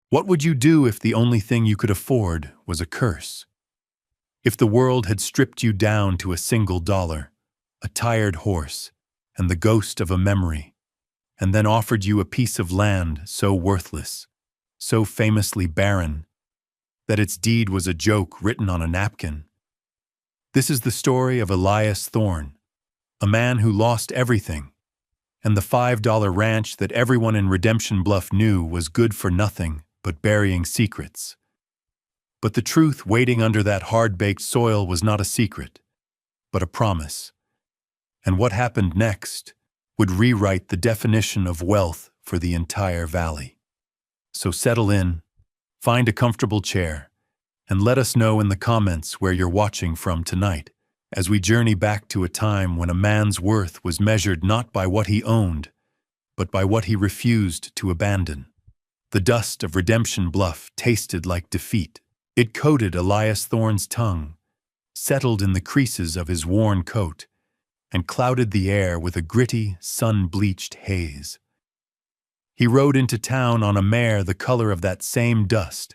What would you do if the only thing you could afford was a curse? If the world had stripped you down to a single dollar, a tired horse, and the ghost of a memory, and then offered you a piece of land so worthless, so famously barren, that its deed was a joke written on a napkin? This is the story of Elias Thorne, a man who lost everything, and the $5 ranch that everyone in Redemption Bluff knew was good for nothing but burying secrets. But the truth waiting under that hard-baked soil was not a secret, but a promise. And what happened next would rewrite the definition of wealth for the entire valley. So settle in, find a comfortable chair, and let us know in the comments where you're watching from tonight, as we journey back to a time when a man's worth was measured not by what he owned, but by what he refused to abandon. The dust of Redemption Bluff tasted like defeat. It coated Elias Thorne's tongue, settled in the creases of his worn coat, and clouded the air with a gritty, sun-bleached haze. He rode into town on a mare the color of that same dust,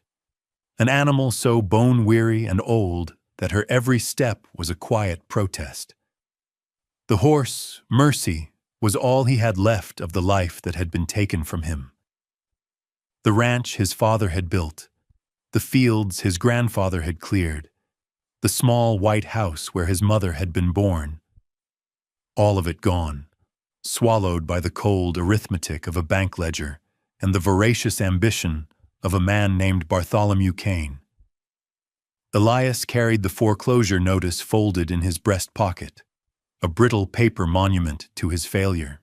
an animal so bone-weary and old that her every step was a quiet protest. The horse, Mercy, was all he had left of the life that had been taken from him. The ranch his father had built, the fields his grandfather had cleared, the small white house where his mother had been born, all of it gone, swallowed by the cold arithmetic of a bank ledger and the voracious ambition of a man named Bartholomew Kane. Elias carried the foreclosure notice folded in his breast pocket, a brittle paper monument to his failure.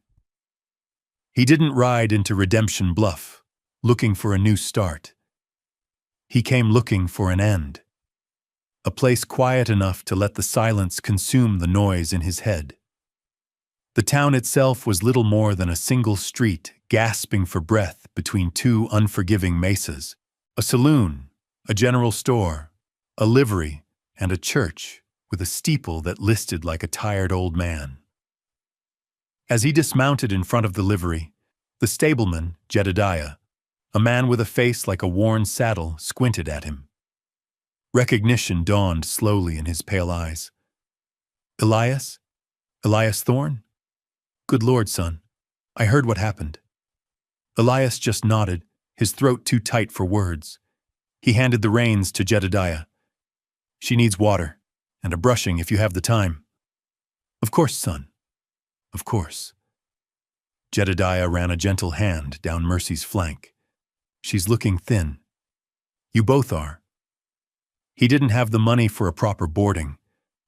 He didn't ride into Redemption Bluff, looking for a new start. He came looking for an end, a place quiet enough to let the silence consume the noise in his head. The town itself was little more than a single street gasping for breath between two unforgiving mesas, a saloon, a general store, a livery, and a church with a steeple that listed like a tired old man. As he dismounted in front of the livery, the stableman, Jedediah, a man with a face like a worn saddle, squinted at him. Recognition dawned slowly in his pale eyes. "Elias? Elias Thorne? Good Lord, son. I heard what happened." Elias just nodded, his throat too tight for words. He handed the reins to Jedediah. "She needs water, and a brushing if you have the time." "Of course, son. Of course." Jedediah ran a gentle hand down Mercy's flank. "She's looking thin. You both are." He didn't have the money for a proper boarding,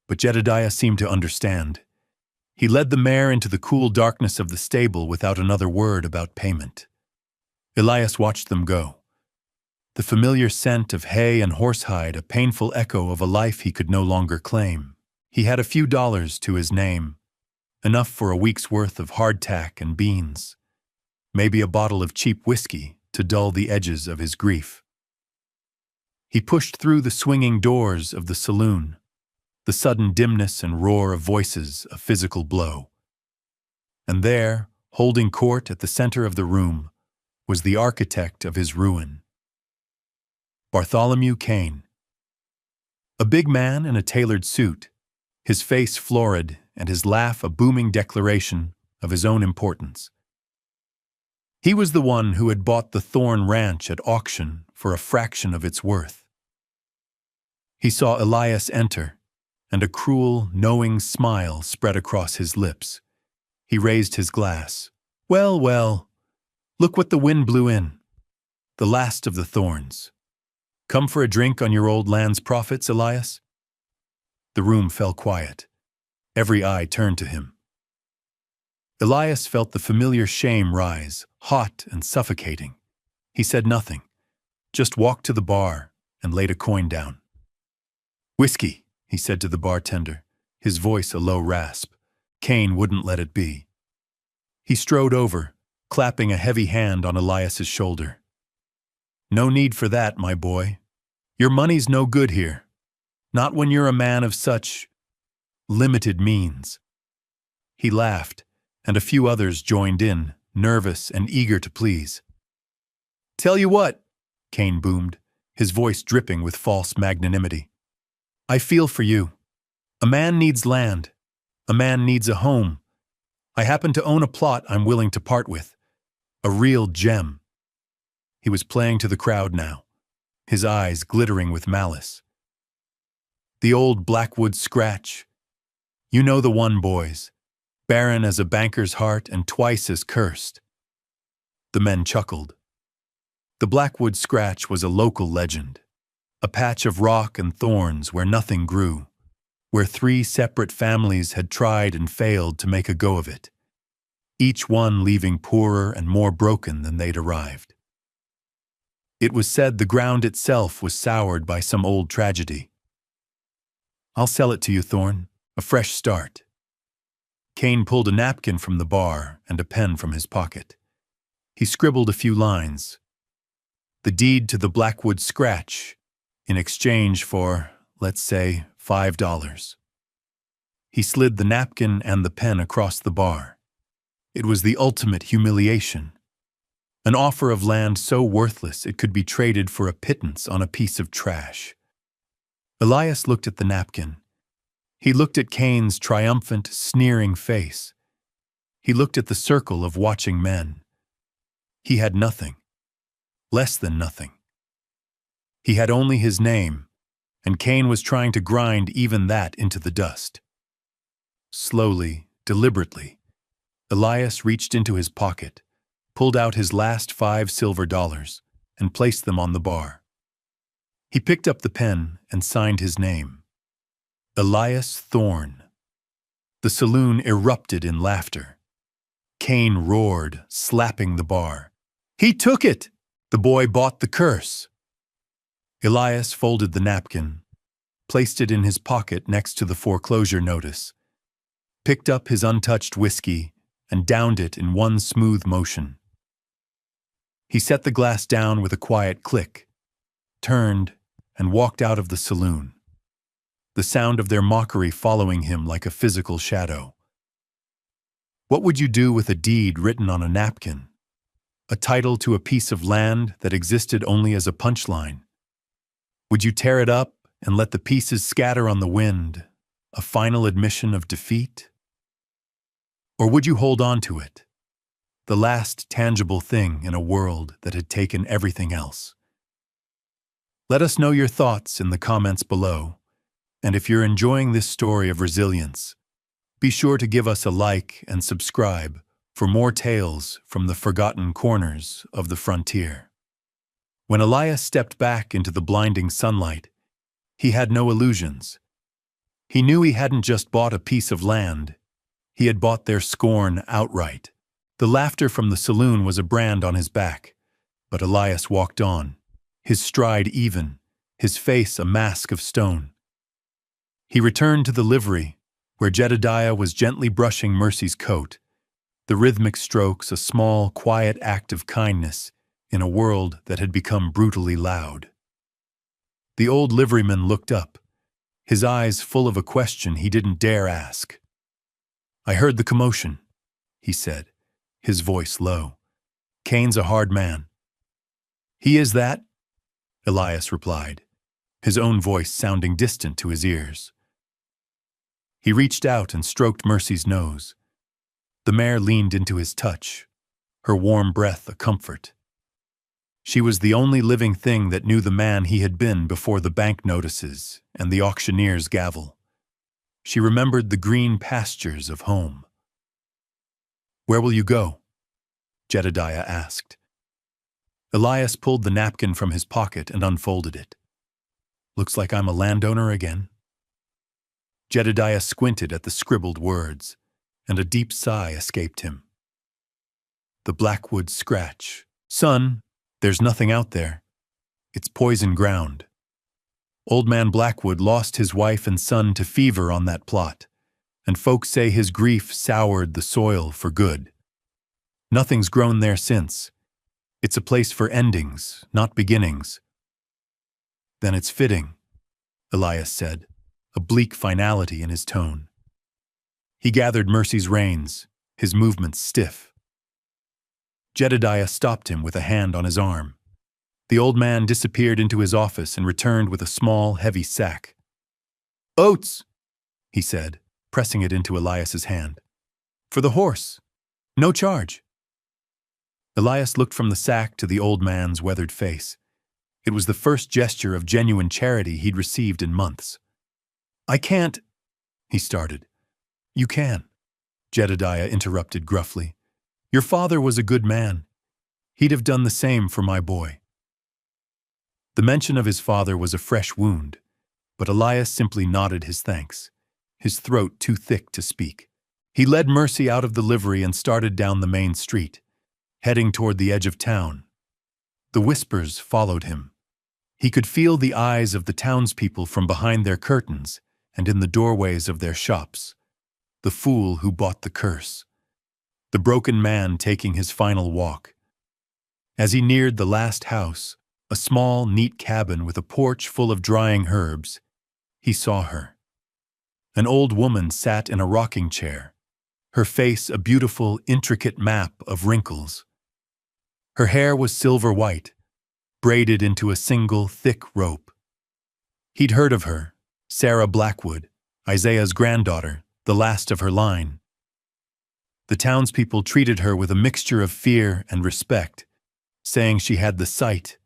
but Jedediah seemed to understand. He led the mare into the cool darkness of the stable without another word about payment. Elias watched them go. The familiar scent of hay and horsehide, a painful echo of a life he could no longer claim. He had a few dollars to his name, enough for a week's worth of hardtack and beans, maybe a bottle of cheap whiskey to dull the edges of his grief. He pushed through the swinging doors of the saloon, the sudden dimness and roar of voices a physical blow. And there, holding court at the center of the room, was the architect of his ruin. Bartholomew Kane. A big man in a tailored suit, his face florid and his laugh a booming declaration of his own importance. He was the one who had bought the Thorne Ranch at auction for a fraction of its worth. He saw Elias enter, and a cruel, knowing smile spread across his lips. He raised his glass. "Well, well, look what the wind blew in. The last of the Thornes. Come for a drink on your old land's profits, Elias?" The room fell quiet. Every eye turned to him. Elias felt the familiar shame rise, hot and suffocating. He said nothing, just walked to the bar and laid a coin down. "Whiskey," he said to the bartender, his voice a low rasp. Kane wouldn't let it be. He strode over, clapping a heavy hand on Elias's shoulder. "No need for that, my boy. Your money's no good here. Not when you're a man of such limited means." He laughed, and a few others joined in, nervous and eager to please. "Tell you what, Kane boomed, his voice dripping with false magnanimity. I feel for you. A man needs land. A man needs a home. I happen to own a plot I'm willing to part with. A real gem. He was playing to the crowd now, his eyes glittering with malice. The old Blackwood scratch. You know the one, boys. Barren as a banker's heart and twice as cursed. The men chuckled. The Blackwood scratch was a local legend, a patch of rock and thorns where nothing grew, where 3 separate families had tried and failed to make a go of it, each one leaving poorer and more broken than they'd arrived. It was said the ground itself was soured by some old tragedy. I'll sell it to you, Thorne, a fresh start. Kane pulled a napkin from the bar and a pen from his pocket. He scribbled a few lines. The deed to the Blackwood scratch, in exchange for, let's say, $5. He slid the napkin and the pen across the bar. It was the ultimate humiliation. An offer of land so worthless it could be traded for a pittance on a piece of trash. Elias looked at the napkin. He looked at Kane's triumphant, sneering face. He looked at the circle of watching men. He had nothing. Less than nothing. He had only his name, and Kane was trying to grind even that into the dust. Slowly, deliberately, Elias reached into his pocket, pulled out his last 5 silver dollars, and placed them on the bar. He picked up the pen and signed his name. Elias Thorne. The saloon erupted in laughter. Kane roared, slapping the bar. He took it! The boy bought the curse. Elias folded the napkin, placed it in his pocket next to the foreclosure notice, picked up his untouched whiskey, and downed it in one smooth motion. He set the glass down with a quiet click, turned, and walked out of the saloon, the sound of their mockery following him like a physical shadow. What would you do with a deed written on a napkin? A title to a piece of land that existed only as a punchline? Would you tear it up and let the pieces scatter on the wind, a final admission of defeat? Or would you hold on to it, the last tangible thing in a world that had taken everything else? Let us know your thoughts in the comments below, and if you're enjoying this story of resilience, be sure to give us a like and subscribe for more tales from the forgotten corners of the frontier. When Elias stepped back into the blinding sunlight, he had no illusions. He knew he hadn't just bought a piece of land, he had bought their scorn outright. The laughter from the saloon was a brand on his back, but Elias walked on, his stride even, his face a mask of stone. He returned to the livery, where Jedediah was gently brushing Mercy's coat, the rhythmic strokes a small, quiet act of kindness in a world that had become brutally loud. The old liveryman looked up, his eyes full of a question he didn't dare ask. I heard the commotion, he said, his voice low. Kane's a hard man. He is that, Elias replied, his own voice sounding distant to his ears. He reached out and stroked Mercy's nose. The mare leaned into his touch, her warm breath a comfort. She was the only living thing that knew the man he had been before the bank notices and the auctioneer's gavel. She remembered the green pastures of home. Where will you go? Jedediah asked. Elias pulled the napkin from his pocket and unfolded it. Looks like I'm a landowner again. Jedediah squinted at the scribbled words, and a deep sigh escaped him. The Blackwood scratch. Son, there's nothing out there. It's poison ground. Old man Blackwood lost his wife and son to fever on that plot, and folks say his grief soured the soil for good. Nothing's grown there since. It's a place for endings, not beginnings. Then it's fitting, Elias said, a bleak finality in his tone. He gathered Mercy's reins, his movements stiff. Jedediah stopped him with a hand on his arm. The old man disappeared into his office and returned with a small, heavy sack. "Oats," he said, pressing it into Elias's hand. "For the horse. No charge." Elias looked from the sack to the old man's weathered face. It was the first gesture of genuine charity he'd received in months. "I can't," he started. "You can," Jedediah interrupted gruffly. "Your father was a good man. He'd have done the same for my boy." The mention of his father was a fresh wound, but Elias simply nodded his thanks, his throat too thick to speak. He led Mercy out of the livery and started down the main street, heading toward the edge of town. The whispers followed him. He could feel the eyes of the townspeople from behind their curtains and in the doorways of their shops. The fool who bought the curse. The broken man taking his final walk. As he neared the last house, a small, neat cabin with a porch full of drying herbs, he saw her. An old woman sat in a rocking chair, her face a beautiful, intricate map of wrinkles. Her hair was silver white, braided into a single, thick rope. He'd heard of her, Sarah Blackwood, Isaiah's granddaughter, the last of her line. The townspeople treated her with a mixture of fear and respect, saying she had the sight,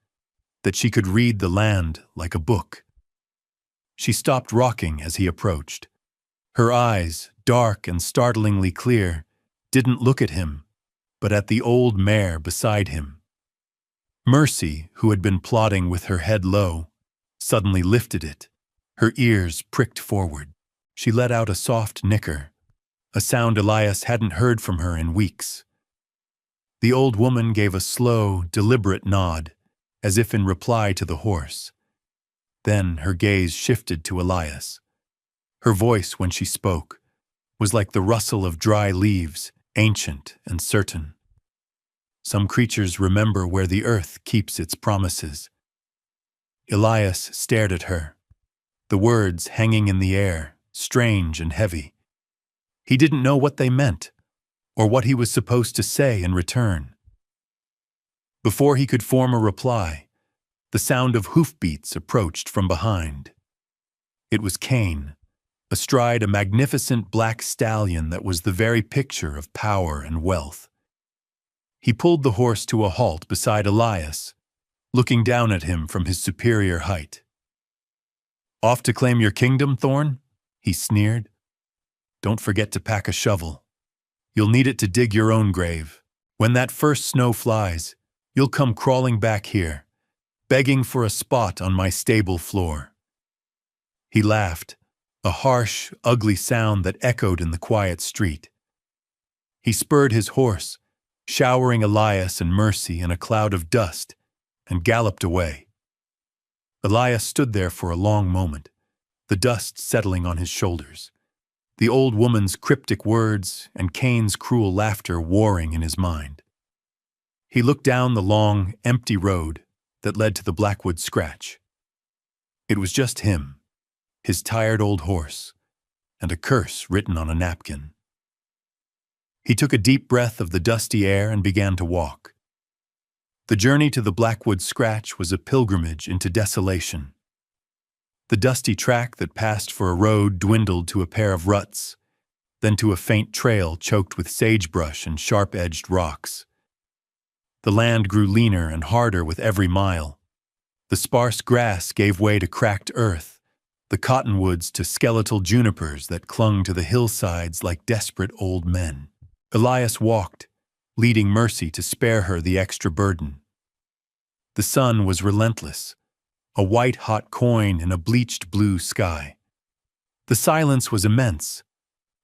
that she could read the land like a book. She stopped rocking as he approached. Her eyes, dark and startlingly clear, didn't look at him, but at the old mare beside him. Mercy, who had been plodding with her head low, suddenly lifted it, her ears pricked forward. She let out a soft nicker, a sound Elias hadn't heard from her in weeks. The old woman gave a slow, deliberate nod, as if in reply to the horse. Then her gaze shifted to Elias. Her voice, when she spoke, was like the rustle of dry leaves, ancient and certain. Some creatures remember where the earth keeps its promises. Elias stared at her, the words hanging in the air, strange and heavy. He didn't know what they meant, or what he was supposed to say in return. Before he could form a reply, the sound of hoofbeats approached from behind. It was Cain, astride a magnificent black stallion that was the very picture of power and wealth. He pulled the horse to a halt beside Elias, looking down at him from his superior height. "Off to claim your kingdom, Thorn?" he sneered. "Don't forget to pack a shovel. You'll need it to dig your own grave. When that first snow flies, you'll come crawling back here, begging for a spot on my stable floor." He laughed, a harsh, ugly sound that echoed in the quiet street. He spurred his horse, showering Elias and Mercy in a cloud of dust, and galloped away. Elias stood there for a long moment, the dust settling on his shoulders, the old woman's cryptic words and Cain's cruel laughter warring in his mind. He looked down the long, empty road that led to the Blackwood Scratch. It was just him, his tired old horse, and a curse written on a napkin. He took a deep breath of the dusty air and began to walk. The journey to the Blackwood Scratch was a pilgrimage into desolation. The dusty track that passed for a road dwindled to a pair of ruts, then to a faint trail choked with sagebrush and sharp-edged rocks. The land grew leaner and harder with every mile. The sparse grass gave way to cracked earth, the cottonwoods to skeletal junipers that clung to the hillsides like desperate old men. Elias walked, leading Mercy to spare her the extra burden. The sun was relentless, a white-hot coin in a bleached blue sky. The silence was immense,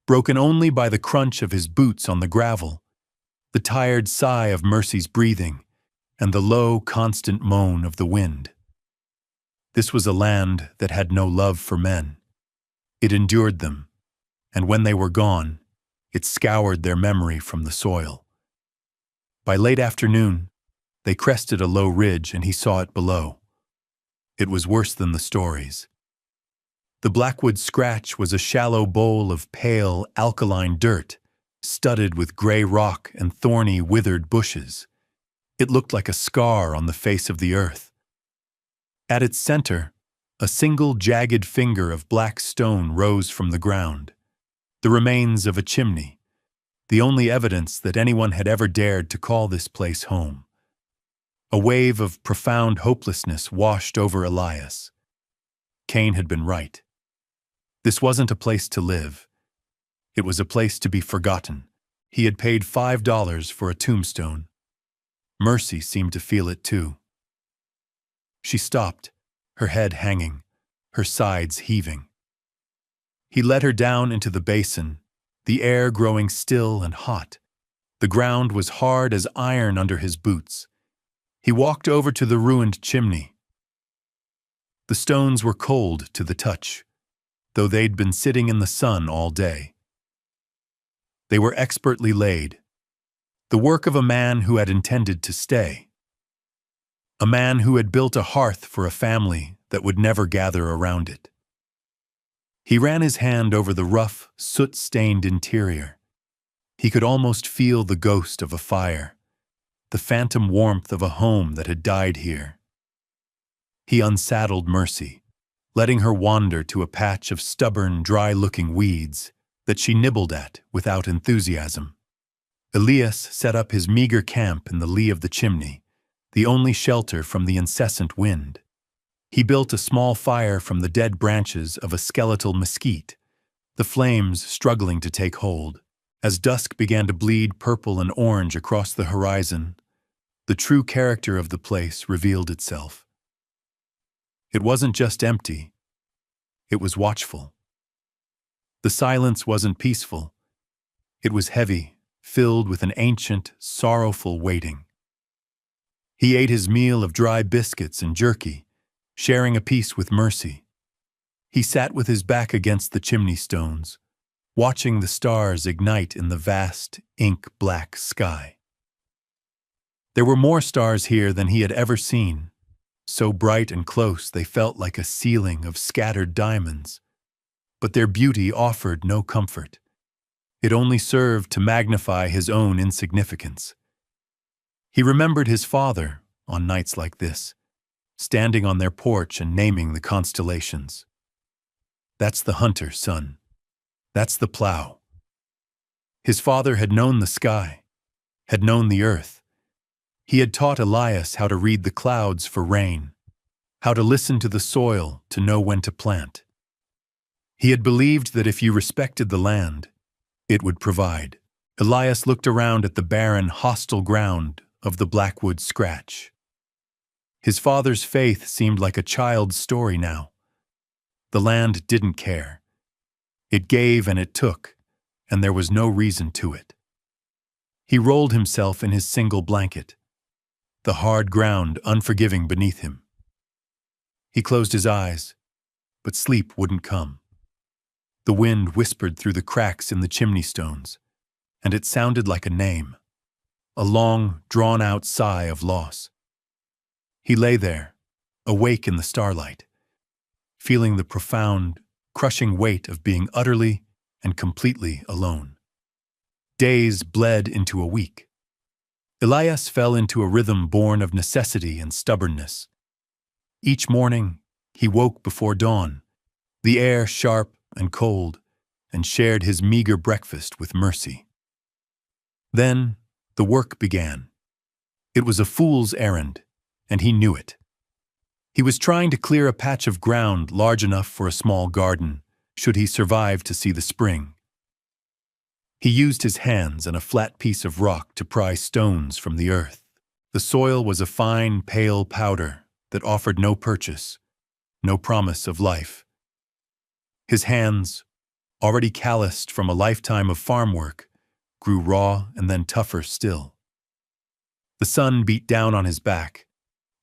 broken only by the crunch of his boots on the gravel, the tired sigh of Mercy's breathing, and the low, constant moan of the wind. This was a land that had no love for men. It endured them, and when they were gone, it scoured their memory from the soil. By late afternoon, they crested a low ridge and he saw it below. It was worse than the stories. The Blackwood Scratch was a shallow bowl of pale, alkaline dirt, studded with gray rock and thorny, withered bushes. It looked like a scar on the face of the earth, At its center, a single jagged finger of black stone rose from the ground, the remains of a chimney, the only evidence that anyone had ever dared to call this place home. A wave of profound hopelessness washed over Elias. Cain had been right. This wasn't a place to live. It was a place to be forgotten. He had paid $5 for a tombstone. Mercy seemed to feel it too. She stopped, her head hanging, her sides heaving. He led her down into the basin, the air growing still and hot. The ground was hard as iron under his boots. He walked over to the ruined chimney. The stones were cold to the touch, though they'd been sitting in the sun all day. They were expertly laid, the work of a man who had intended to stay. A man who had built a hearth for a family that would never gather around it. He ran his hand over the rough, soot-stained interior. He could almost feel the ghost of a fire, the phantom warmth of a home that had died here. He unsaddled Mercy, letting her wander to a patch of stubborn, dry-looking weeds that she nibbled at without enthusiasm. Elias set up his meager camp in the lee of the chimney, the only shelter from the incessant wind. He built a small fire from the dead branches of a skeletal mesquite, the flames struggling to take hold. As dusk began to bleed purple and orange across the horizon, the true character of the place revealed itself. It wasn't just empty, it was watchful. The silence wasn't peaceful. It was heavy, filled with an ancient, sorrowful waiting. He ate his meal of dry biscuits and jerky, sharing a piece with Mercy. He sat with his back against the chimney stones, watching the stars ignite in the vast, ink-black sky. There were more stars here than he had ever seen, so bright and close they felt like a ceiling of scattered diamonds. But their beauty offered no comfort. It only served to magnify his own insignificance. He remembered his father, on nights like this, standing on their porch and naming the constellations. That's the hunter, son. That's the plow. His father had known the sky, had known the earth. He had taught Elias how to read the clouds for rain, how to listen to the soil to know when to plant. He had believed that if you respected the land, it would provide. Elias looked around at the barren, hostile ground of the Blackwood Scratch. His father's faith seemed like a child's story now. The land didn't care. It gave and it took, and there was no reason to it. He rolled himself in his single blanket, the hard ground unforgiving beneath him. He closed his eyes, but sleep wouldn't come. The wind whispered through the cracks in the chimney stones, and it sounded like a name, a long, drawn-out sigh of loss. He lay there, awake in the starlight, feeling the profound, crushing weight of being utterly and completely alone. Days bled into a week. Elias fell into a rhythm born of necessity and stubbornness. Each morning, he woke before dawn, the air sharp and cold, and shared his meager breakfast with Mercy. Then, the work began. It was a fool's errand, and he knew it. He was trying to clear a patch of ground large enough for a small garden, should he survive to see the spring. He used his hands and a flat piece of rock to pry stones from the earth. The soil was a fine, pale powder that offered no purchase, no promise of life. His hands, already calloused from a lifetime of farm work, grew raw and then tougher still. The sun beat down on his back,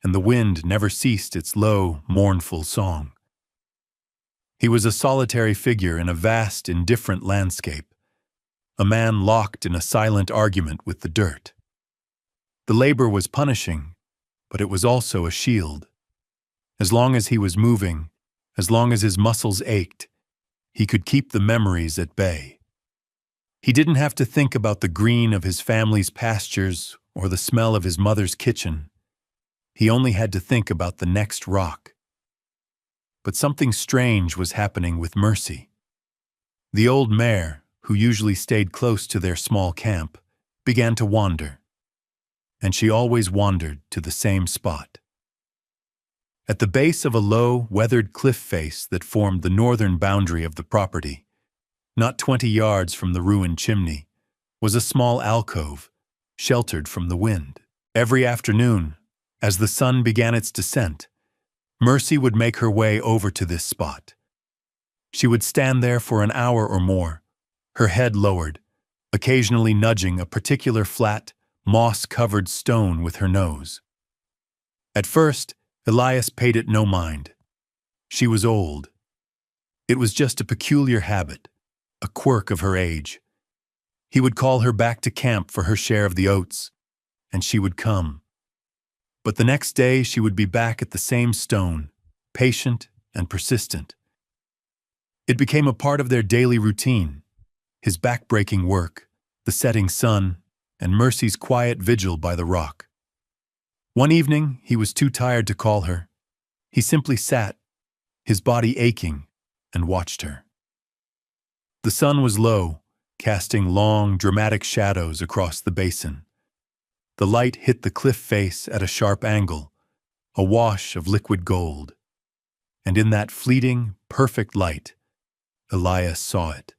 and the wind never ceased its low, mournful song. He was a solitary figure in a vast, indifferent landscape, a man locked in a silent argument with the dirt. The labor was punishing, but it was also a shield. As long as he was moving, as long as his muscles ached, he could keep the memories at bay. He didn't have to think about the green of his family's pastures or the smell of his mother's kitchen. He only had to think about the next rock, but something strange was happening with Mercy. The old mare, who usually stayed close to their small camp, began to wander. And she always wandered to the same spot. At the base of a low, weathered cliff face that formed the northern boundary of the property, not 20 yards from the ruined chimney, was a small alcove, sheltered from the wind. Every afternoon, as the sun began its descent, Mercy would make her way over to this spot. She would stand there for an hour or more, her head lowered, occasionally nudging a particular flat, moss-covered stone with her nose. At first, Elias paid it no mind. She was old. It was just a peculiar habit, a quirk of her age. He would call her back to camp for her share of the oats, and she would come. But the next day she would be back at the same stone, patient and persistent. It became a part of their daily routine, his back-breaking work, the setting sun, and Mercy's quiet vigil by the rock. One evening, he was too tired to call her. He simply sat, his body aching, and watched her. The sun was low, casting long, dramatic shadows across the basin. The light hit the cliff face at a sharp angle, a wash of liquid gold. And in that fleeting, perfect light, Elias saw it.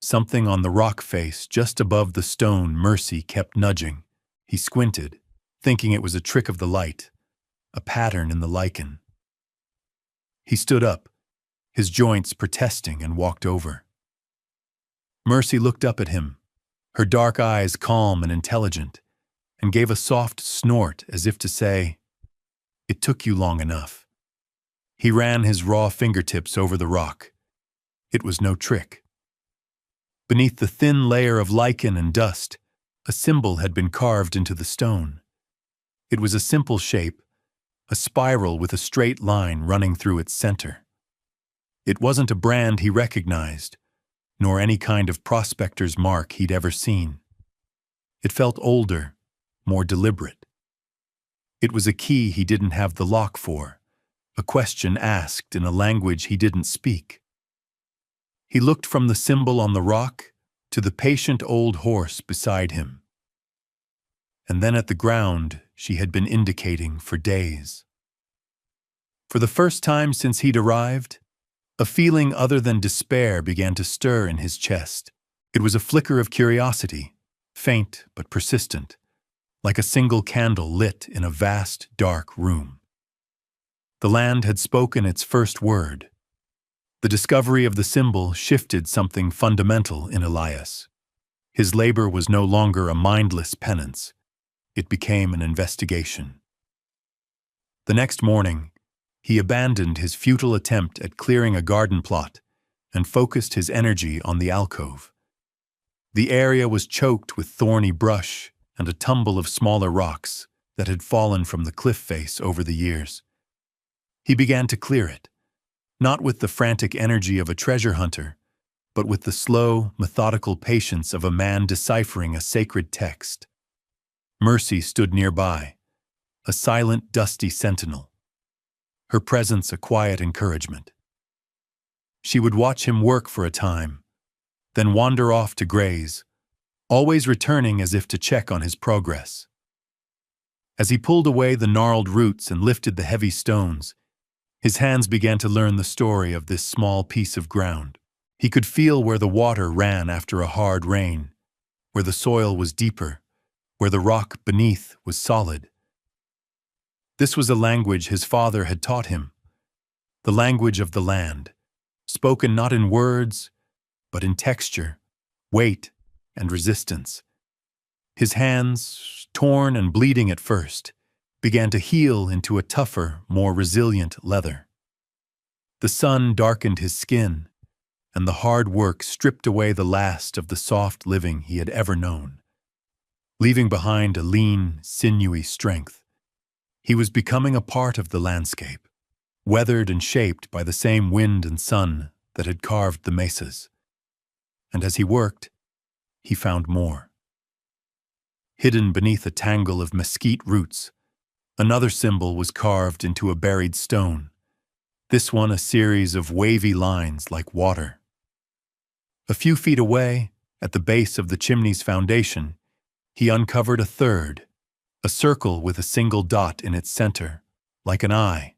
Something on the rock face just above the stone Mercy kept nudging. He squinted, thinking it was a trick of the light, a pattern in the lichen. He stood up, his joints protesting, and walked over. Mercy looked up at him, her dark eyes calm and intelligent, and gave a soft snort as if to say, "It took you long enough." He ran his raw fingertips over the rock. It was no trick. Beneath the thin layer of lichen and dust, a symbol had been carved into the stone. It was a simple shape, a spiral with a straight line running through its center. It wasn't a brand he recognized, nor any kind of prospector's mark he'd ever seen. It felt older, more deliberate. It was a key he didn't have the lock for, a question asked in a language he didn't speak. He looked from the symbol on the rock to the patient old horse beside him, and then at the ground she had been indicating for days. For the first time since he'd arrived, a feeling other than despair began to stir in his chest. It was a flicker of curiosity, faint but persistent, like a single candle lit in a vast, dark room. The land had spoken its first word. The discovery of the symbol shifted something fundamental in Elias. His labor was no longer a mindless penance. It became an investigation. The next morning, he abandoned his futile attempt at clearing a garden plot and focused his energy on the alcove. The area was choked with thorny brush and a tumble of smaller rocks that had fallen from the cliff face over the years. He began to clear it, not with the frantic energy of a treasure hunter, but with the slow, methodical patience of a man deciphering a sacred text. Mercy stood nearby, a silent, dusty sentinel, her presence a quiet encouragement. She would watch him work for a time, then wander off to graze, always returning as if to check on his progress. As he pulled away the gnarled roots and lifted the heavy stones, his hands began to learn the story of this small piece of ground. He could feel where the water ran after a hard rain, where the soil was deeper, where the rock beneath was solid. This was a language his father had taught him, the language of the land, spoken not in words, but in texture, weight, and resistance. His hands, torn and bleeding at first, began to heal into a tougher, more resilient leather. The sun darkened his skin, and the hard work stripped away the last of the soft living he had ever known, leaving behind a lean, sinewy strength. He was becoming a part of the landscape, weathered and shaped by the same wind and sun that had carved the mesas. And as he worked, he found more. Hidden beneath a tangle of mesquite roots, another symbol was carved into a buried stone, this one a series of wavy lines like water. A few feet away, at the base of the chimney's foundation, he uncovered a third, a circle with a single dot in its center, like an eye.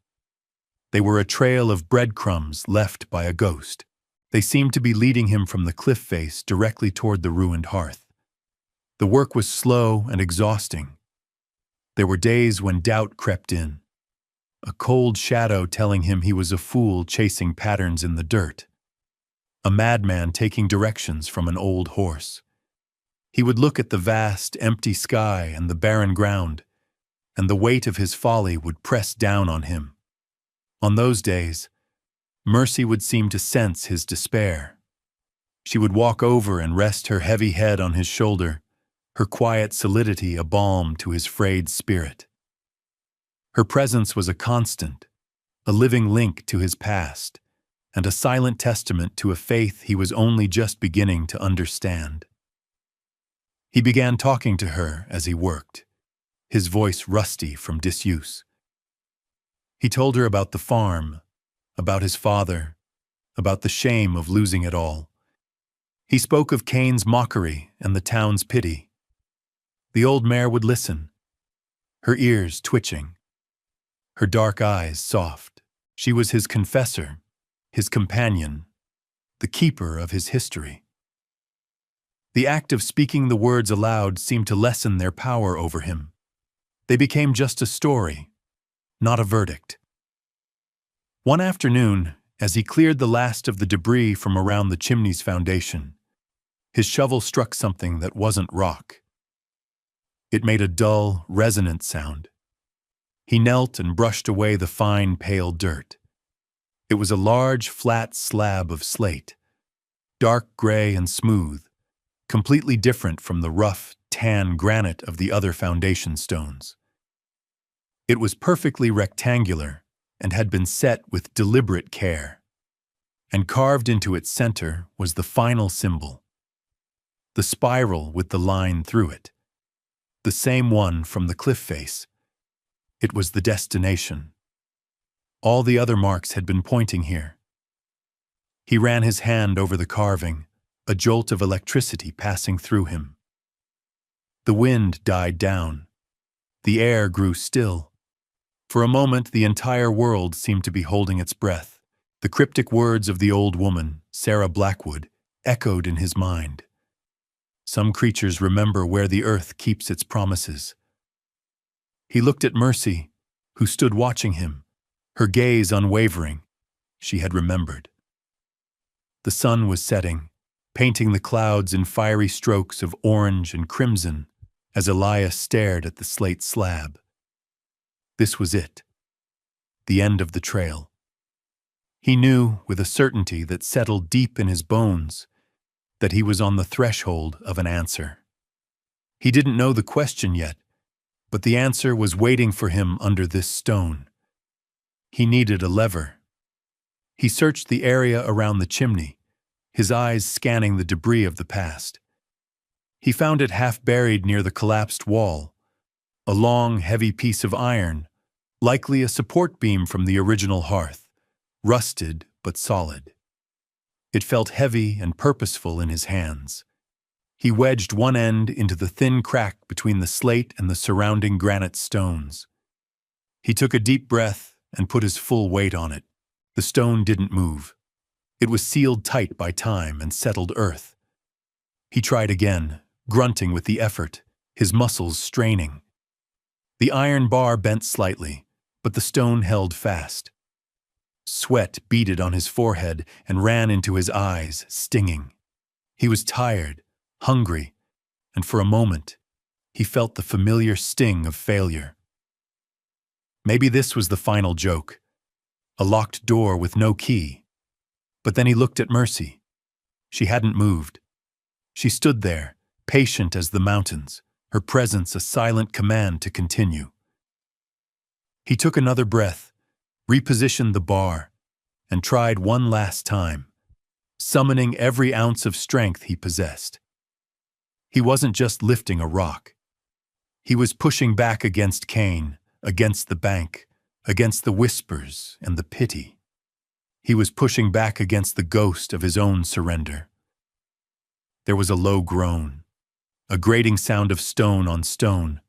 They were a trail of breadcrumbs left by a ghost. They seemed to be leading him from the cliff face directly toward the ruined hearth. The work was slow and exhausting. There were days when doubt crept in, a cold shadow telling him he was a fool chasing patterns in the dirt, a madman taking directions from an old horse. He would look at the vast, empty sky and the barren ground, and the weight of his folly would press down on him. On those days, Mercy would seem to sense his despair. She would walk over and rest her heavy head on his shoulder, her quiet solidity a balm to his frayed spirit. Her presence was a constant, a living link to his past, and a silent testament to a faith he was only just beginning to understand. He began talking to her as he worked, his voice rusty from disuse. He told her about the farm, about his father, about the shame of losing it all. He spoke of Cain's mockery and the town's pity. The old mare would listen, her ears twitching, her dark eyes soft. She was his confessor, his companion, the keeper of his history. The act of speaking the words aloud seemed to lessen their power over him. They became just a story, not a verdict. One afternoon, as he cleared the last of the debris from around the chimney's foundation, his shovel struck something that wasn't rock. It made a dull, resonant sound. He knelt and brushed away the fine, pale dirt. It was a large, flat slab of slate, dark gray and smooth, completely different from the rough, tan granite of the other foundation stones. It was perfectly rectangular and had been set with deliberate care. And carved into its center was the final symbol, the spiral with the line through it, the same one from the cliff face. It was the destination. All the other marks had been pointing here. He ran his hand over the carving, a jolt of electricity passing through him. The wind died down. The air grew still. For a moment, the entire world seemed to be holding its breath. The cryptic words of the old woman, Sarah Blackwood, echoed in his mind. Some creatures remember where the earth keeps its promises. He looked at Mercy, who stood watching him, her gaze unwavering. She had remembered. The sun was setting, painting the clouds in fiery strokes of orange and crimson as Elias stared at the slate slab. This was it, the end of the trail. He knew with a certainty that settled deep in his bones that he was on the threshold of an answer. He didn't know the question yet, but the answer was waiting for him under this stone. He needed a lever. He searched the area around the chimney, his eyes scanning the debris of the past. He found it half buried near the collapsed wall, a long, heavy piece of iron, likely a support beam from the original hearth, rusted but solid. It felt heavy and purposeful in his hands. He wedged one end into the thin crack between the slate and the surrounding granite stones. He took a deep breath and put his full weight on it. The stone didn't move. It was sealed tight by time and settled earth. He tried again, grunting with the effort, his muscles straining. The iron bar bent slightly, but the stone held fast. Sweat beaded on his forehead and ran into his eyes, stinging. He was tired, hungry, and for a moment, he felt the familiar sting of failure. Maybe this was the final joke, a locked door with no key. But then he looked at Mercy. She hadn't moved. She stood there, patient as the mountains, her presence a silent command to continue. He took another breath, repositioned the bar, and tried one last time, summoning every ounce of strength he possessed. He wasn't just lifting a rock. He was pushing back against Cain, against the bank, against the whispers and the pity. He was pushing back against the ghost of his own surrender. There was a low groan, a grating sound of stone on stone,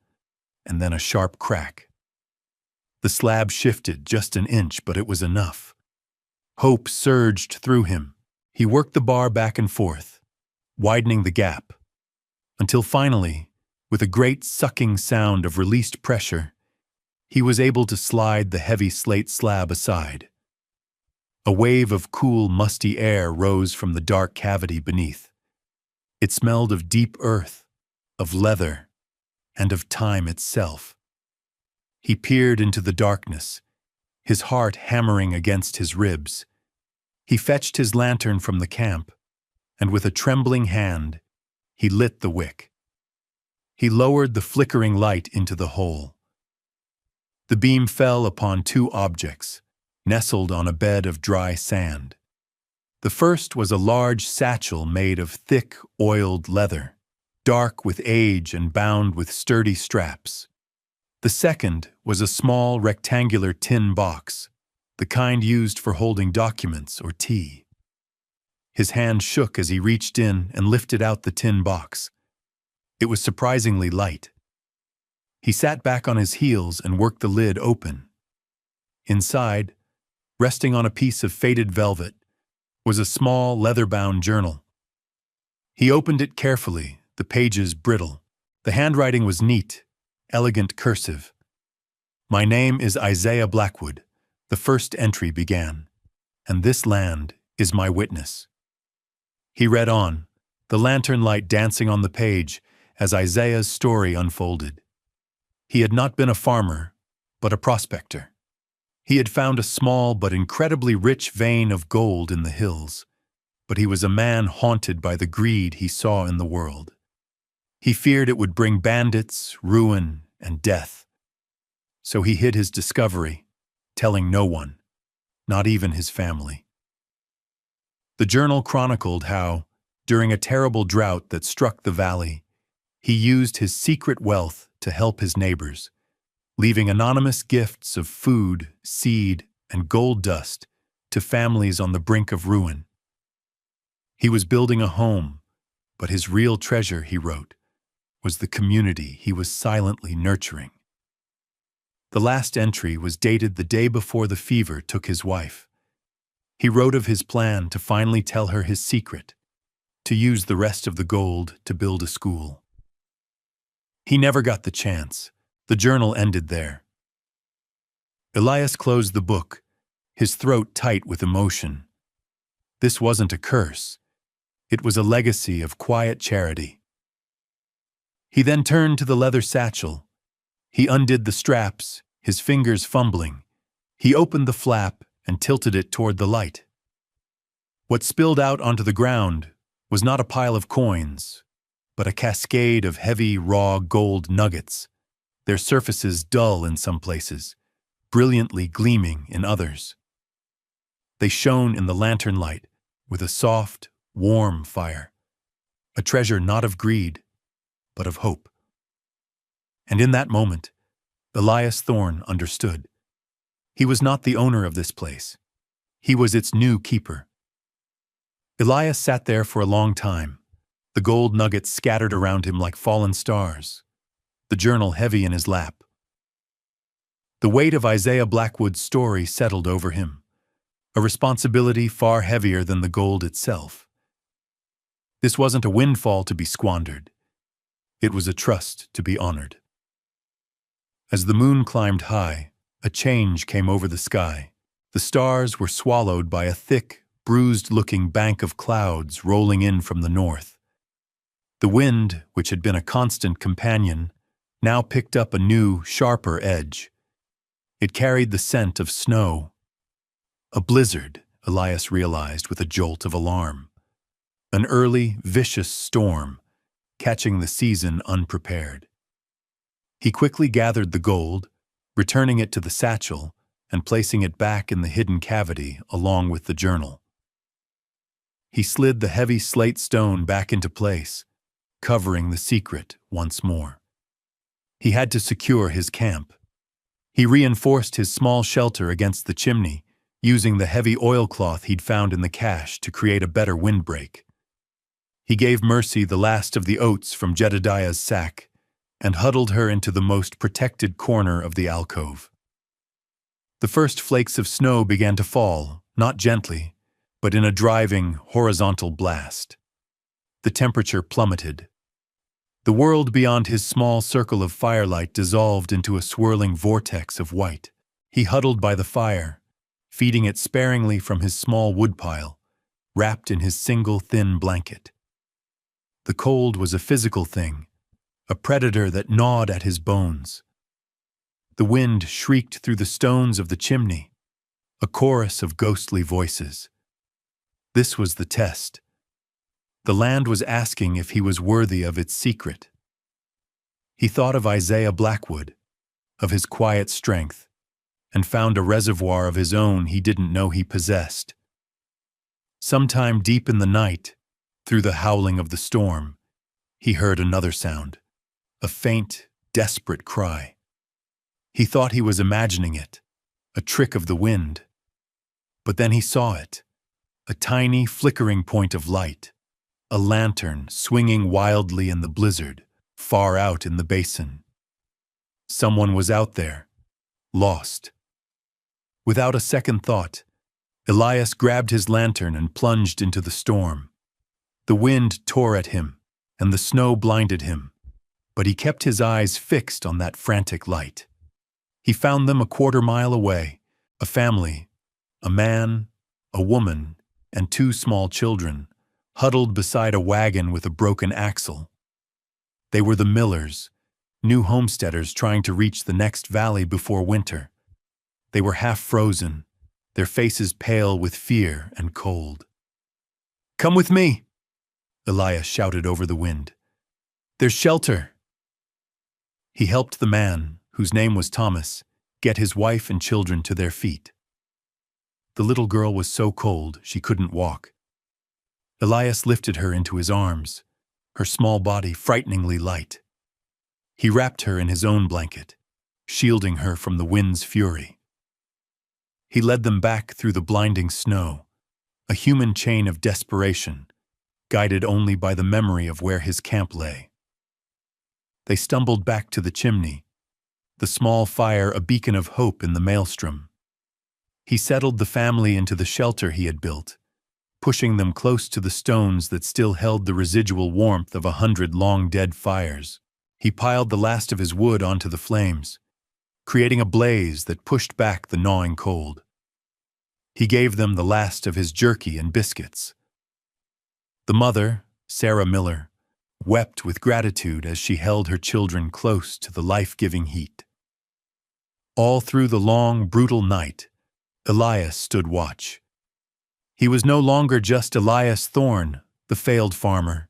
and then a sharp crack. The slab shifted just an inch, but it was enough. Hope surged through him. He worked the bar back and forth, widening the gap, until finally, with a great sucking sound of released pressure, he was able to slide the heavy slate slab aside. A wave of cool, musty air rose from the dark cavity beneath. It smelled of deep earth, of leather, and of time itself. He peered into the darkness, his heart hammering against his ribs. He fetched his lantern from the camp, and with a trembling hand, he lit the wick. He lowered the flickering light into the hole. The beam fell upon two objects, nestled on a bed of dry sand. The first was a large satchel made of thick, oiled leather, dark with age and bound with sturdy straps. The second was a small, rectangular tin box, the kind used for holding documents or tea. His hand shook as he reached in and lifted out the tin box. It was surprisingly light. He sat back on his heels and worked the lid open. Inside, resting on a piece of faded velvet, was a small leather-bound journal. He opened it carefully, the pages brittle. The handwriting was neat, elegant cursive. "My name is Isaiah Blackwood," the first entry began, "and this land is my witness." He read on, the lantern light dancing on the page as Isaiah's story unfolded. He had not been a farmer, but a prospector. He had found a small but incredibly rich vein of gold in the hills, but he was a man haunted by the greed he saw in the world. He feared it would bring bandits, ruin, and death. So he hid his discovery, telling no one, not even his family. The journal chronicled how, during a terrible drought that struck the valley, he used his secret wealth to help his neighbors, leaving anonymous gifts of food, seed, and gold dust to families on the brink of ruin. He was building a home, but his real treasure, he wrote, was the community he was silently nurturing. The last entry was dated the day before the fever took his wife. He wrote of his plan to finally tell her his secret, to use the rest of the gold to build a school. He never got the chance. The journal ended there. Elias closed the book, his throat tight with emotion. This wasn't a curse. It was a legacy of quiet charity. He then turned to the leather satchel. He undid the straps, his fingers fumbling. He opened the flap and tilted it toward the light. What spilled out onto the ground was not a pile of coins, but a cascade of heavy, raw gold nuggets, their surfaces dull in some places, brilliantly gleaming in others. They shone in the lantern light with a soft, warm fire, a treasure not of greed, but of hope. And in that moment, Elias Thorne understood. He was not the owner of this place. He was its new keeper. Elias sat there for a long time, the gold nuggets scattered around him like fallen stars, the journal heavy in his lap. The weight of Isaiah Blackwood's story settled over him, a responsibility far heavier than the gold itself. This wasn't a windfall to be squandered. It was a trust to be honored. As the moon climbed high, a change came over the sky. The stars were swallowed by a thick, bruised-looking bank of clouds rolling in from the north. The wind, which had been a constant companion, now picked up a new, sharper edge. It carried the scent of snow. A blizzard, Elias realized with a jolt of alarm. An early, vicious storm, catching the season unprepared. He quickly gathered the gold, returning it to the satchel and placing it back in the hidden cavity along with the journal. He slid the heavy slate stone back into place, covering the secret once more. He had to secure his camp. He reinforced his small shelter against the chimney, using the heavy oilcloth he'd found in the cache to create a better windbreak. He gave Mercy the last of the oats from Jedediah's sack and huddled her into the most protected corner of the alcove. The first flakes of snow began to fall, not gently, but in a driving, horizontal blast. The temperature plummeted. The world beyond his small circle of firelight dissolved into a swirling vortex of white. He huddled by the fire, feeding it sparingly from his small woodpile, wrapped in his single thin blanket. The cold was a physical thing, a predator that gnawed at his bones. The wind shrieked through the stones of the chimney, a chorus of ghostly voices. This was the test. The land was asking if he was worthy of its secret. He thought of Isaiah Blackwood, of his quiet strength, and found a reservoir of his own he didn't know he possessed. Sometime deep in the night, through the howling of the storm, he heard another sound, a faint, desperate cry. He thought he was imagining it, a trick of the wind. But then he saw it, a tiny, flickering point of light, a lantern swinging wildly in the blizzard, far out in the basin. Someone was out there, lost. Without a second thought, Elias grabbed his lantern and plunged into the storm. The wind tore at him, and the snow blinded him, but he kept his eyes fixed on that frantic light. He found them a quarter-mile away, a family, a man, a woman, and 2 small children, huddled beside a wagon with a broken axle. They were the Millers, new homesteaders trying to reach the next valley before winter. They were half frozen, their faces pale with fear and cold. "Come with me," Elias shouted over the wind. "There's shelter." He helped the man, whose name was Thomas, get his wife and children to their feet. The little girl was so cold she couldn't walk. Elias lifted her into his arms, her small body frighteningly light. He wrapped her in his own blanket, shielding her from the wind's fury. He led them back through the blinding snow, a human chain of desperation, guided only by the memory of where his camp lay. They stumbled back to the chimney, the small fire a beacon of hope in the maelstrom. He settled the family into the shelter he had built, pushing them close to the stones that still held the residual warmth of 100 long-dead fires. He piled the last of his wood onto the flames, creating a blaze that pushed back the gnawing cold. He gave them the last of his jerky and biscuits. The mother, Sarah Miller, wept with gratitude as she held her children close to the life-giving heat. All through the long, brutal night, Elias stood watch. He was no longer just Elias Thorne, the failed farmer.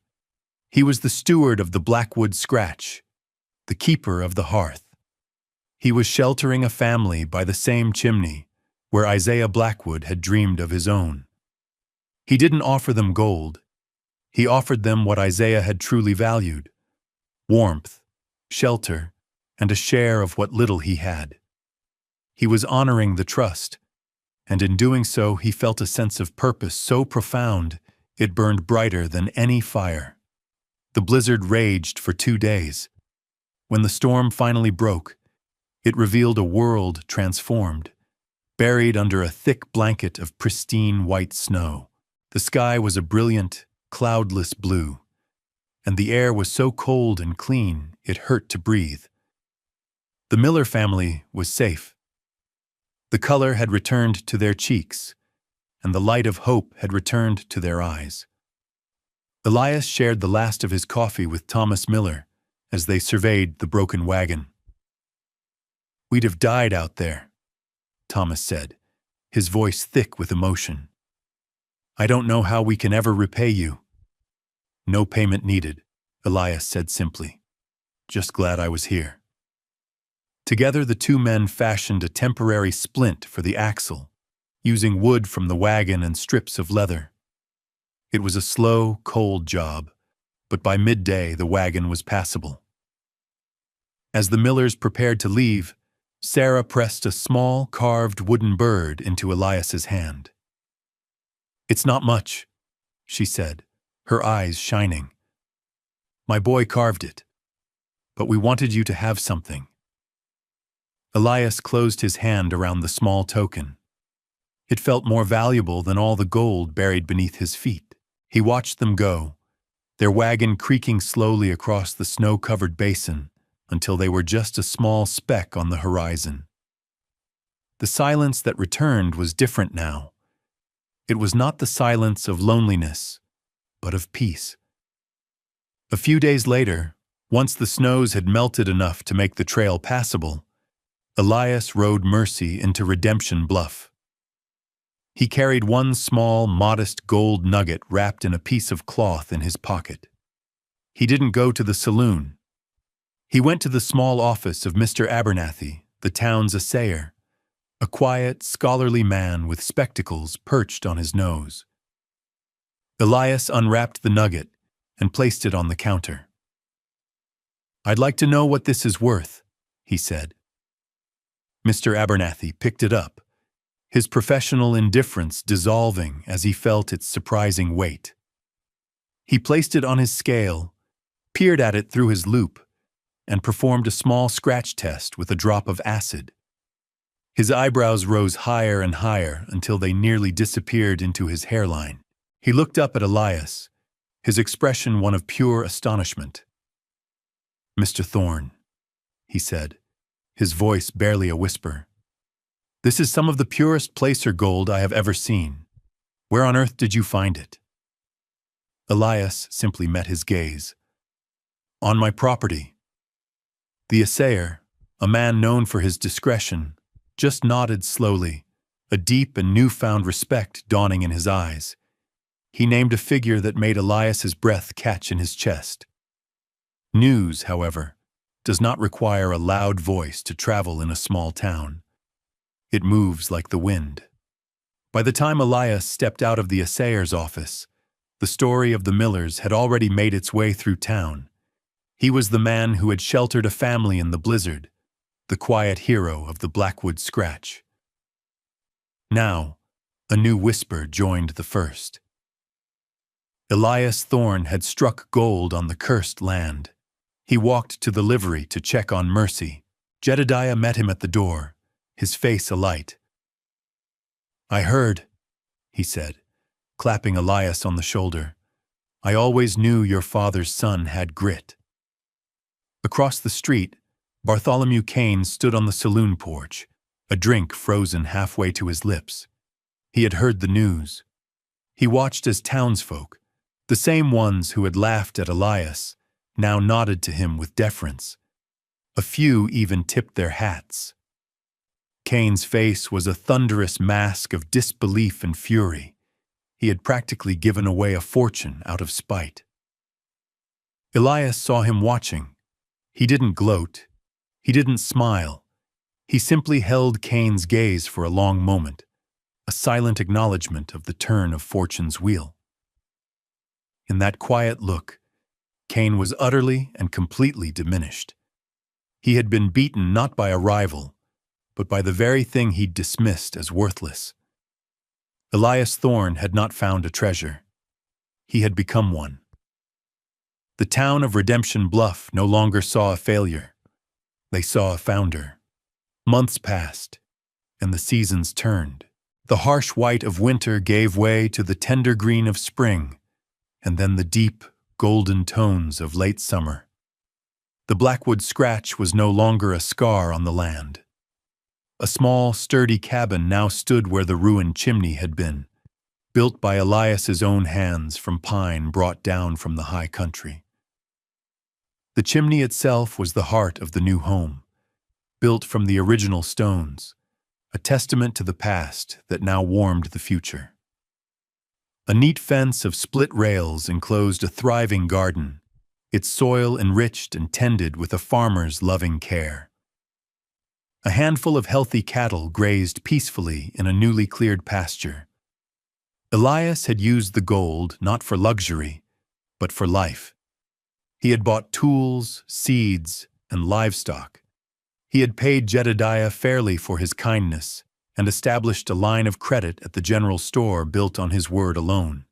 He was the steward of the Blackwood Scratch, the keeper of the hearth. He was sheltering a family by the same chimney where Isaiah Blackwood had dreamed of his own. He didn't offer them gold. He offered them what Isaiah had truly valued: warmth, shelter, and a share of what little he had. He was honoring the trust, and in doing so he felt a sense of purpose so profound it burned brighter than any fire. The blizzard raged for 2 days. When the storm finally broke, it revealed a world transformed, buried under a thick blanket of pristine white snow. The sky was a brilliant, cloudless blue, and the air was so cold and clean it hurt to breathe. The Miller family was safe. The color had returned to their cheeks, and the light of hope had returned to their eyes. Elias shared the last of his coffee with Thomas Miller as they surveyed the broken wagon. "We'd have died out there," Thomas said, his voice thick with emotion. "I don't know how we can ever repay you." "No payment needed," Elias said simply. "Just glad I was here." Together the 2 men fashioned a temporary splint for the axle, using wood from the wagon and strips of leather. It was a slow, cold job, but by midday the wagon was passable. As the Millers prepared to leave, Sarah pressed a small, carved wooden bird into Elias's hand. "It's not much," she said, her eyes shining. "My boy carved it, but we wanted you to have something." Elias closed his hand around the small token. It felt more valuable than all the gold buried beneath his feet. He watched them go, their wagon creaking slowly across the snow-covered basin until they were just a small speck on the horizon. The silence that returned was different now. It was not the silence of loneliness, but of peace. A few days later, once the snows had melted enough to make the trail passable, Elias rode Mercy into Redemption Bluff. He carried one small, modest gold nugget wrapped in a piece of cloth in his pocket. He didn't go to the saloon. He went to the small office of Mr. Abernathy, the town's assayer, a quiet, scholarly man with spectacles perched on his nose. Elias unwrapped the nugget and placed it on the counter. "I'd like to know what this is worth," he said. Mr. Abernathy picked it up, his professional indifference dissolving as he felt its surprising weight. He placed it on his scale, peered at it through his loupe, and performed a small scratch test with a drop of acid. His eyebrows rose higher and higher until they nearly disappeared into his hairline. He looked up at Elias, his expression one of pure astonishment. "Mr. Thorne," he said, his voice barely a whisper, "this is some of the purest placer gold I have ever seen. Where on earth did you find it?" Elias simply met his gaze. "On my property." The assayer, a man known for his discretion, just nodded slowly, a deep and newfound respect dawning in his eyes. He named a figure that made Elias's breath catch in his chest. News, however, does not require a loud voice to travel in a small town. It moves like the wind. By the time Elias stepped out of the assayer's office, the story of the Millers had already made its way through town. He was the man who had sheltered a family in the blizzard, the quiet hero of the Blackwood Scratch. Now, a new whisper joined the first. Elias Thorne had struck gold on the cursed land. He walked to the livery to check on Mercy. Jedediah met him at the door, his face alight. "I heard," he said, clapping Elias on the shoulder. "I always knew your father's son had grit." Across the street, Bartholomew Kane stood on the saloon porch, a drink frozen halfway to his lips. He had heard the news. He watched as townsfolk, the same ones who had laughed at Elias, now nodded to him with deference. A few even tipped their hats. Kane's face was a thunderous mask of disbelief and fury. He had practically given away a fortune out of spite. Elias saw him watching. He didn't gloat. He didn't smile. He simply held Kane's gaze for a long moment, a silent acknowledgement of the turn of fortune's wheel. In that quiet look, Kane was utterly and completely diminished. He had been beaten not by a rival, but by the very thing he'd dismissed as worthless. Elias Thorne had not found a treasure. He had become one. The town of Redemption Bluff no longer saw a failure. They saw a founder. Months passed, and the seasons turned. The harsh white of winter gave way to the tender green of spring, and then the deep, golden tones of late summer. The Blackwood Scratch was no longer a scar on the land. A small, sturdy cabin now stood where the ruined chimney had been, built by Elias's own hands from pine brought down from the high country. The chimney itself was the heart of the new home, built from the original stones, a testament to the past that now warmed the future. A neat fence of split rails enclosed a thriving garden, its soil enriched and tended with a farmer's loving care. A handful of healthy cattle grazed peacefully in a newly cleared pasture. Elias had used the gold not for luxury, but for life. He had bought tools, seeds, and livestock. He had paid Jedediah fairly for his kindness and established a line of credit at the general store built on his word alone.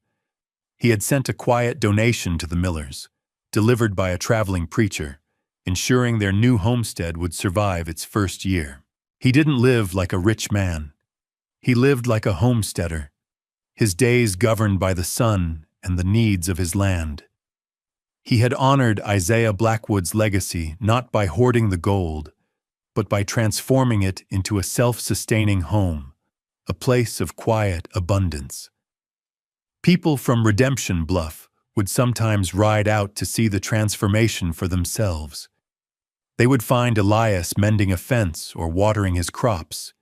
He had sent a quiet donation to the Millers, delivered by a traveling preacher, ensuring their new homestead would survive its first year. He didn't live like a rich man. He lived like a homesteader, his days governed by the sun and the needs of his land. He had honored Isaiah Blackwood's legacy not by hoarding the gold, but by transforming it into a self-sustaining home, a place of quiet abundance. People from Redemption Bluff would sometimes ride out to see the transformation for themselves. They would find Elias mending a fence or watering his crops,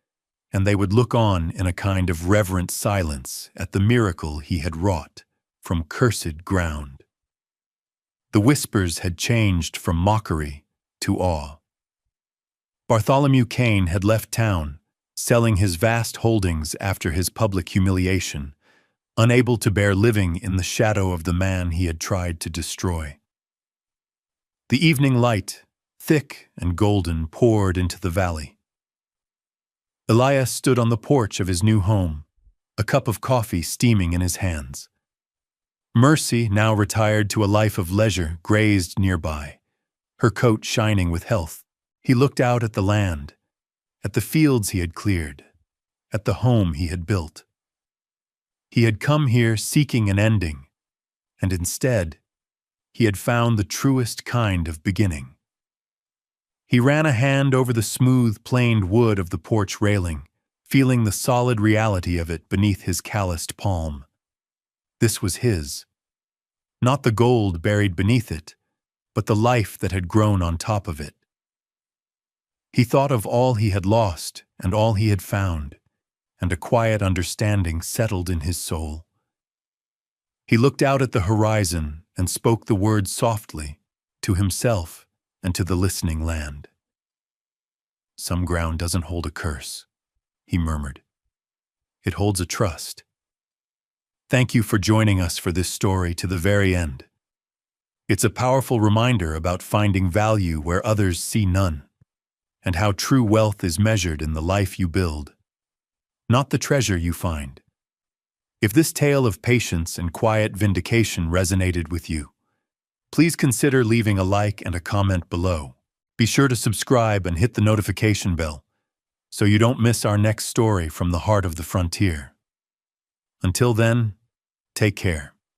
and they would look on in a kind of reverent silence at the miracle he had wrought from cursed ground. The whispers had changed from mockery to awe. Bartholomew Kane had left town, selling his vast holdings after his public humiliation, unable to bear living in the shadow of the man he had tried to destroy. The evening light, thick and golden, poured into the valley. Elias stood on the porch of his new home, a cup of coffee steaming in his hands. Mercy, now retired to a life of leisure, grazed nearby, her coat shining with health. He looked out at the land, at the fields he had cleared, at the home he had built. He had come here seeking an ending, and instead, he had found the truest kind of beginning. He ran a hand over the smooth, planed wood of the porch railing, feeling the solid reality of it beneath his calloused palm. This was his. Not the gold buried beneath it, but the life that had grown on top of it. He thought of all he had lost and all he had found, and a quiet understanding settled in his soul. He looked out at the horizon and spoke the words softly, to himself and to the listening land. "Some ground doesn't hold a curse," he murmured. "It holds a trust." Thank you for joining us for this story to the very end. It's a powerful reminder about finding value where others see none, and how true wealth is measured in the life you build, not the treasure you find. If this tale of patience and quiet vindication resonated with you, please consider leaving a like and a comment below. Be sure to subscribe and hit the notification bell so you don't miss our next story from the heart of the frontier. Until then, take care.